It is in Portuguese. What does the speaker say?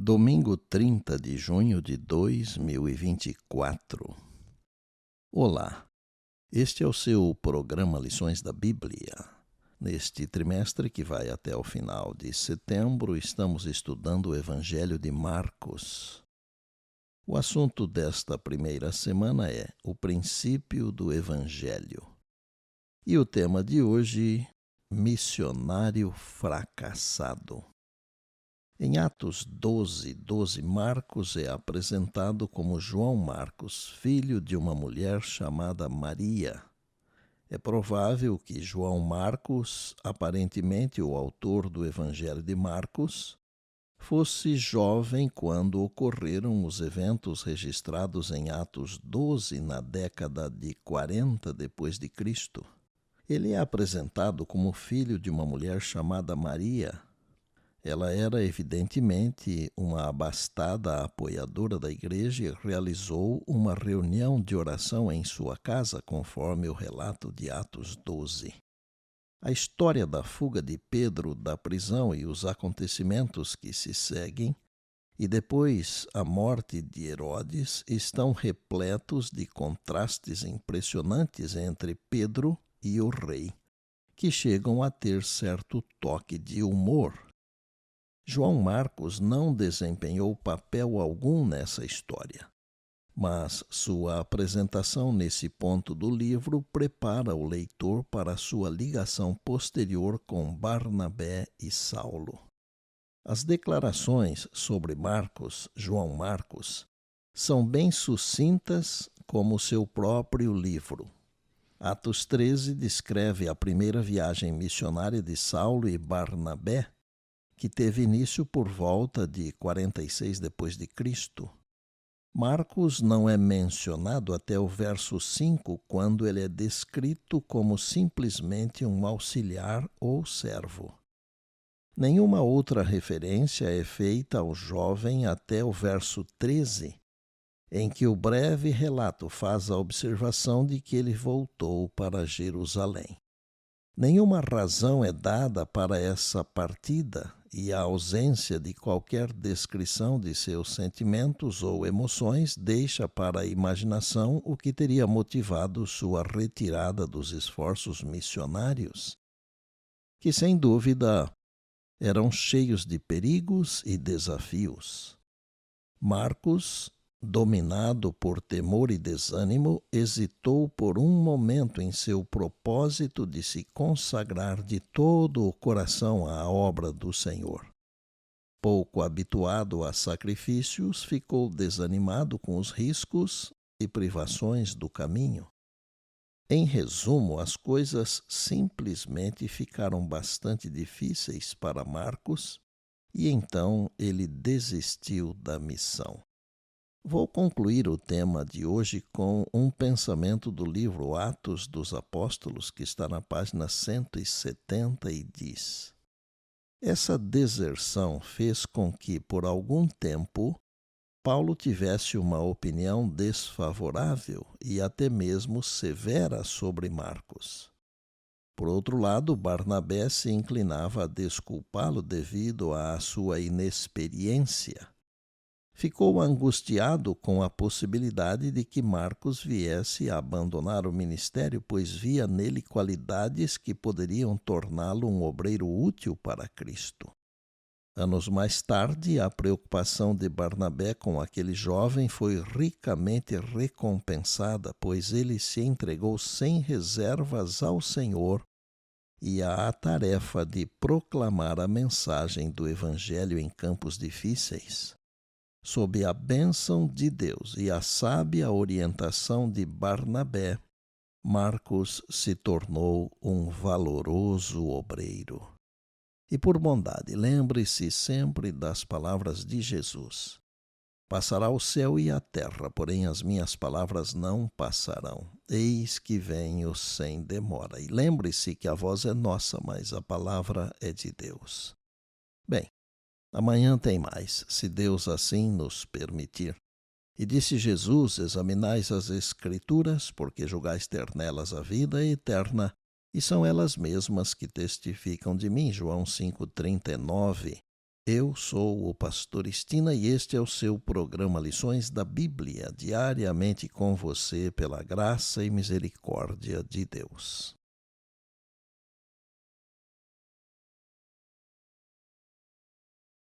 Domingo 30 de junho de 2024. Olá, este é o seu programa Lições da Bíblia. Neste trimestre, que vai até o final de setembro, estamos estudando o Evangelho de Marcos. O assunto desta primeira semana é o princípio do Evangelho. E o tema de hoje, missionário fracassado. Em Atos 12:12, Marcos é apresentado como João Marcos, filho de uma mulher chamada Maria. É provável que João Marcos, aparentemente o autor do Evangelho de Marcos, fosse jovem quando ocorreram os eventos registrados em Atos 12, na década de 40 depois de Cristo. Ele é apresentado como filho de uma mulher chamada Maria. Ela era evidentemente uma abastada apoiadora da igreja e realizou uma reunião de oração em sua casa, conforme o relato de Atos 12. A história da fuga de Pedro da prisão e os acontecimentos que se seguem, e depois a morte de Herodes, estão repletos de contrastes impressionantes entre Pedro e o rei, que chegam a ter certo toque de humor. João Marcos não desempenhou papel algum nessa história, mas sua apresentação nesse ponto do livro prepara o leitor para sua ligação posterior com Barnabé e Saulo. As declarações sobre João Marcos, são bem sucintas como seu próprio livro. Atos 13 descreve a primeira viagem missionária de Saulo e Barnabé, que teve início por volta de 46 depois de Cristo. Marcos não é mencionado até o verso 5, quando ele é descrito como simplesmente um auxiliar ou servo. Nenhuma outra referência é feita ao jovem até o verso 13, em que o breve relato faz a observação de que ele voltou para Jerusalém. Nenhuma razão é dada para essa partida e a ausência de qualquer descrição de seus sentimentos ou emoções deixa para a imaginação o que teria motivado sua retirada dos esforços missionários, que sem dúvida eram cheios de perigos e desafios. Marcos, dominado por temor e desânimo, hesitou por um momento em seu propósito de se consagrar de todo o coração à obra do Senhor. Pouco habituado a sacrifícios, ficou desanimado com os riscos e privações do caminho. Em resumo, as coisas simplesmente ficaram bastante difíceis para Marcos e então ele desistiu da missão. Vou concluir o tema de hoje com um pensamento do livro Atos dos Apóstolos, que está na página 170 e diz: essa deserção fez com que, por algum tempo, Paulo tivesse uma opinião desfavorável e até mesmo severa sobre Marcos. Por outro lado, Barnabé se inclinava a desculpá-lo devido à sua inexperiência. Ficou angustiado com a possibilidade de que Marcos viesse a abandonar o ministério, pois via nele qualidades que poderiam torná-lo um obreiro útil para Cristo. Anos mais tarde, a preocupação de Barnabé com aquele jovem foi ricamente recompensada, pois ele se entregou sem reservas ao Senhor e à tarefa de proclamar a mensagem do Evangelho em campos difíceis. Sob a bênção de Deus e a sábia orientação de Barnabé, Marcos se tornou um valoroso obreiro. E por bondade, lembre-se sempre das palavras de Jesus: passará o céu e a terra, porém as minhas palavras não passarão. Eis que venho sem demora. E lembre-se que a voz é nossa, mas a palavra é de Deus. Bem, amanhã tem mais, se Deus assim nos permitir. E disse Jesus: examinais as Escrituras, porque julgais ter nelas a vida eterna, e são elas mesmas que testificam de mim. João 5,39. Eu sou o pastor Estina e este é o seu programa Lições da Bíblia, diariamente com você pela graça e misericórdia de Deus.